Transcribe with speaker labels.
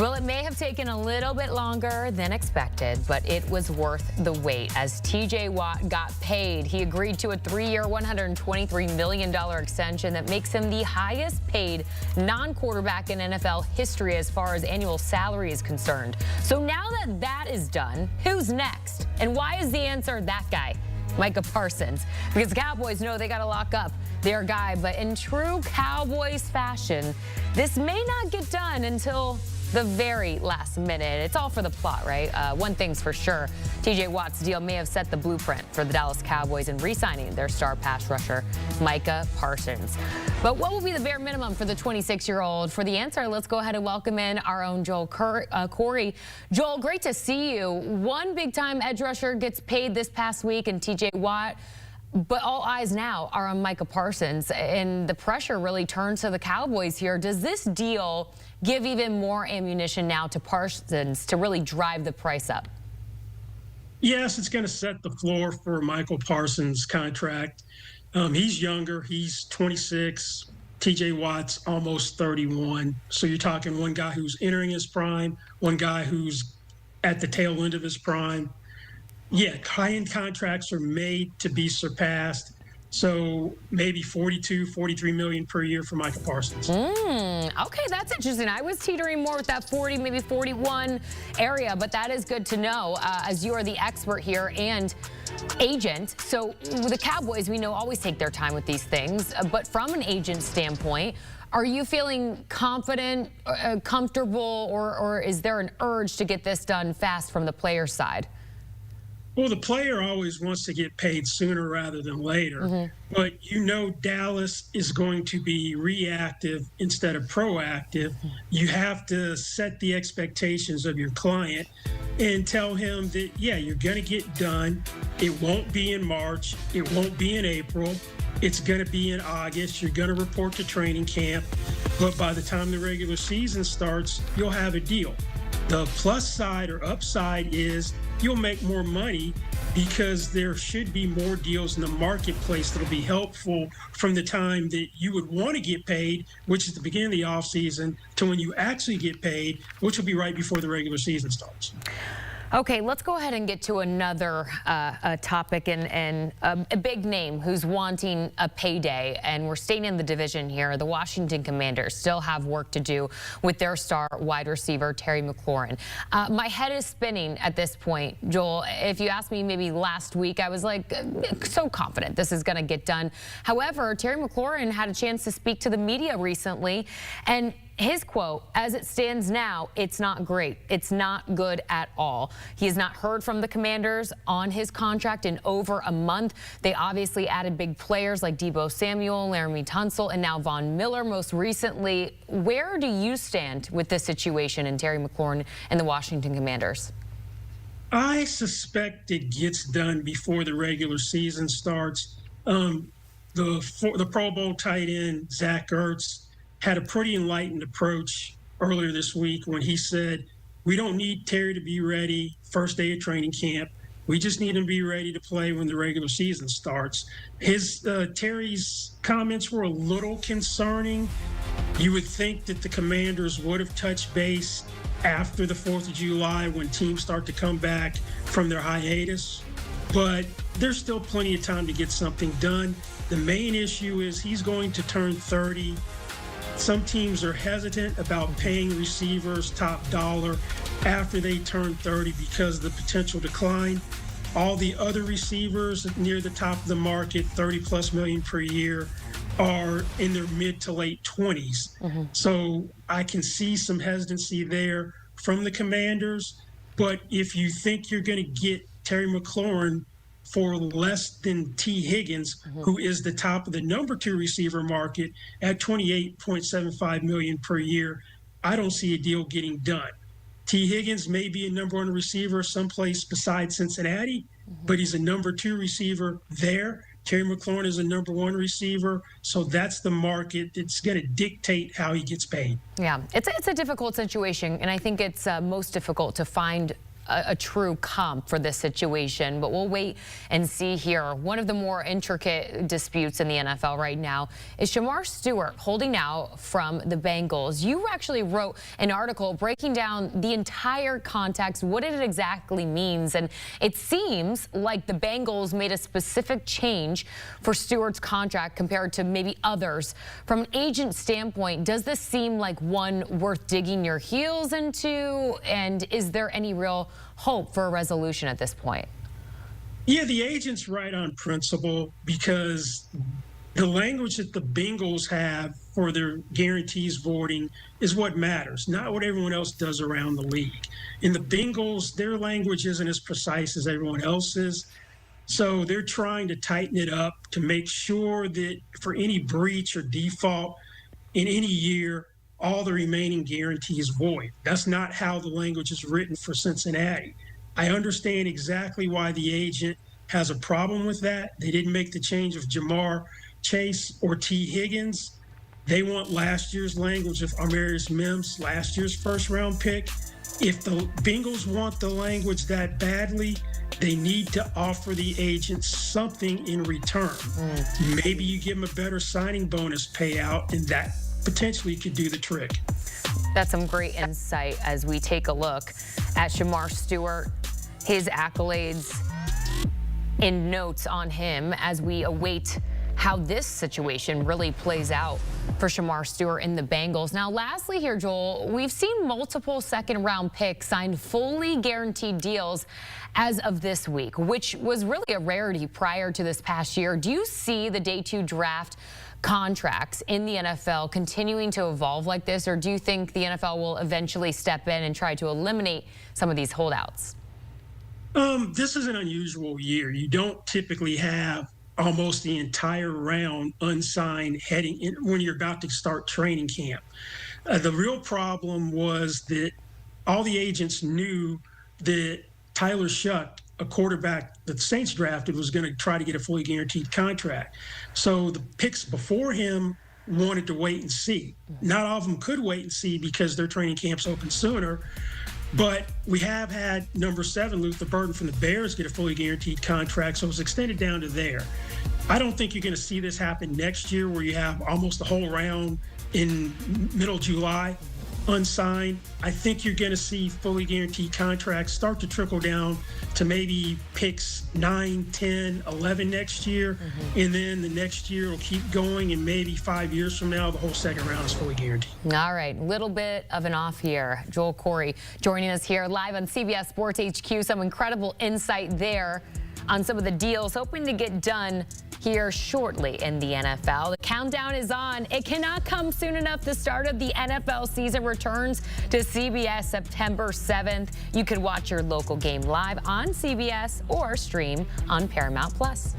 Speaker 1: Well, it may have taken a little bit longer than expected, but it was worth the wait as TJ Watt got paid. He agreed to a 3-year, $123 million extension that makes him the highest paid non-quarterback in NFL history as far as annual salary is concerned. So now that that is done, who's next? And why is the answer that guy? Micah Parsons, because the Cowboys know they got to lock up their guy. But in true Cowboys fashion, this may not get done until the very last minute. It's all for the plot, right? One thing's for sure, TJ Watt's deal may have set the blueprint for the Dallas Cowboys in re-signing their star pass rusher, Micah Parsons. But what will be the bare minimum for the 26-year-old? For the answer, let's go ahead and welcome in our own Joel Corry. Joel, great to see you. One big-time edge rusher gets paid this past week, and TJ Watt. But all eyes now are on Micah Parsons, and the pressure really turns to the Cowboys here. Does this deal give even more ammunition now to Parsons to really drive the price up?
Speaker 2: Yes, it's going to set the floor for Michael Parsons' contract. He's younger. He's 26. TJ Watt's almost 31. So you're talking one guy who's entering his prime, one guy who's at the tail end of his prime. Yeah, high-end contracts are made to be surpassed. So maybe 42, 43 million per year for Micah Parsons.
Speaker 1: Okay, that's interesting. I was teetering more with that 40, maybe 41 area, but that is good to know as you are the expert here and agent. So the Cowboys, we know, always take their time with these things. But from an agent standpoint, are you feeling confident, comfortable, or is there an urge to get this done fast from the player side?
Speaker 2: Well, the player always wants to get paid sooner rather than later. But you know Dallas is going to be reactive instead of proactive. You have to set the expectations of your client and tell him that, yeah, you're going to get done. It won't be in March. It won't be in April. It's going to be in August. You're going to report to training camp. But by the time the regular season starts, you'll have a deal. The plus side or upside is you'll make more money because there should be more deals in the marketplace that'll be helpful from the time that you would want to get paid, which is the beginning of the offseason, to when you actually get paid, which will be right before the regular season starts.
Speaker 1: Okay, let's go ahead and get to another topic and a big name who's wanting a payday, and we're staying in the division here. The Washington Commanders still have work to do with their star wide receiver, Terry McLaurin. My head is spinning at this point, Joel. If you asked me maybe last week, I was like so confident this is going to get done. However, Terry McLaurin had a chance to speak to the media recently, and his quote, as it stands now, it's not great. It's not good at all. He has not heard from the Commanders on his contract in over a month. They obviously added big players like Deebo Samuel, Laramie Tunsil, and now Von Miller most recently. Where do you stand with this situation in Terry McLaurin and the Washington Commanders?
Speaker 2: I suspect it gets done before the regular season starts. The Pro Bowl tight end, Zach Ertz, had a pretty enlightened approach earlier this week when he said, we don't need Terry to be ready first day of training camp. We just need him to be ready to play when the regular season starts. Terry's comments were a little concerning. You would think that the Commanders would have touched base after the 4th of July when teams start to come back from their hiatus. But there's still plenty of time to get something done. The main issue is he's going to turn 30. Some teams are hesitant about paying receivers top dollar after they turn 30 because of the potential decline. All the other receivers near the top of the market, 30+ million per year, are in their mid to late 20s. So I can see some hesitancy there from the Commanders. But if you think you're going to get Terry McLaurin for less than T. Higgins, who is the top of the number 2 receiver market at $28.75 million per year, I don't see a deal getting done. T. Higgins may be a number 1 receiver someplace besides Cincinnati, but he's a number 2 receiver there. Terry McLaurin is a number 1 receiver, so that's the market that's going to dictate how he gets paid.
Speaker 1: Yeah, it's a difficult situation, and I think it's most difficult to find a true comp for this situation, but we'll wait and see here. One of the more intricate disputes in the NFL right now is Shemar Stewart holding out from the Bengals. You actually wrote an article breaking down the entire context, what it exactly means, and it seems like the Bengals made a specific change for Stewart's contract compared to maybe others. From an agent standpoint, does this seem like one worth digging your heels into, and is there any real hope for a resolution at this point?
Speaker 2: Yeah, the agent's right on principle because the language that the Bengals have for their guarantees voiding is what matters, not what everyone else does around the league. In the Bengals, their language isn't as precise as everyone else's. So they're trying to tighten it up to make sure that for any breach or default in any year, all the remaining guarantees void. That's not how the language is written for Cincinnati. I understand exactly why the agent has a problem with that. They didn't make the change of Jamar Chase or T. Higgins. They want last year's language of Amarius Mims, last year's first-round pick. If the Bengals want the language that badly, they need to offer the agent something in return. Maybe you give them a better signing bonus payout, and that potentially could do the trick.
Speaker 1: That's some great insight as we take a look at Shemar Stewart, his accolades, and notes on him as we await how this situation really plays out for Shemar Stewart and the Bengals. Now, lastly here, Joel, we've seen multiple second-round picks sign fully guaranteed deals as of this week, which was really a rarity prior to this past year. Do you see the day 2 draft contracts in the NFL continuing to evolve like this, or do you think the NFL will eventually step in and try to eliminate some of these holdouts?
Speaker 2: This is an unusual year. You don't typically have almost the entire round unsigned heading in when you're about to start training camp. The real problem was that all the agents knew that Tyler Shuck, a quarterback that the Saints drafted, was going to try to get a fully guaranteed contract. So the picks before him wanted to wait and see. Not all of them could wait and see because their training camps open sooner. But we have had number 7, Luther Burden from the Bears, get a fully guaranteed contract, so it was extended down to there. I don't think you're going to see this happen next year where you have almost the whole round in middle July unsigned. I think you're going to see fully guaranteed contracts start to trickle down to maybe picks 9, 10, 11 next year. And then the next year will keep going, and maybe 5 years from now, the whole second round is fully guaranteed.
Speaker 1: All right, little bit of an off here. Joel Corry joining us here live on CBS Sports HQ. Some incredible insight there on some of the deals hoping to get done here shortly in the NFL. The countdown is on. It cannot come soon enough. The start of the NFL season returns to CBS September 7th. You can watch your local game live on CBS or stream on Paramount Plus.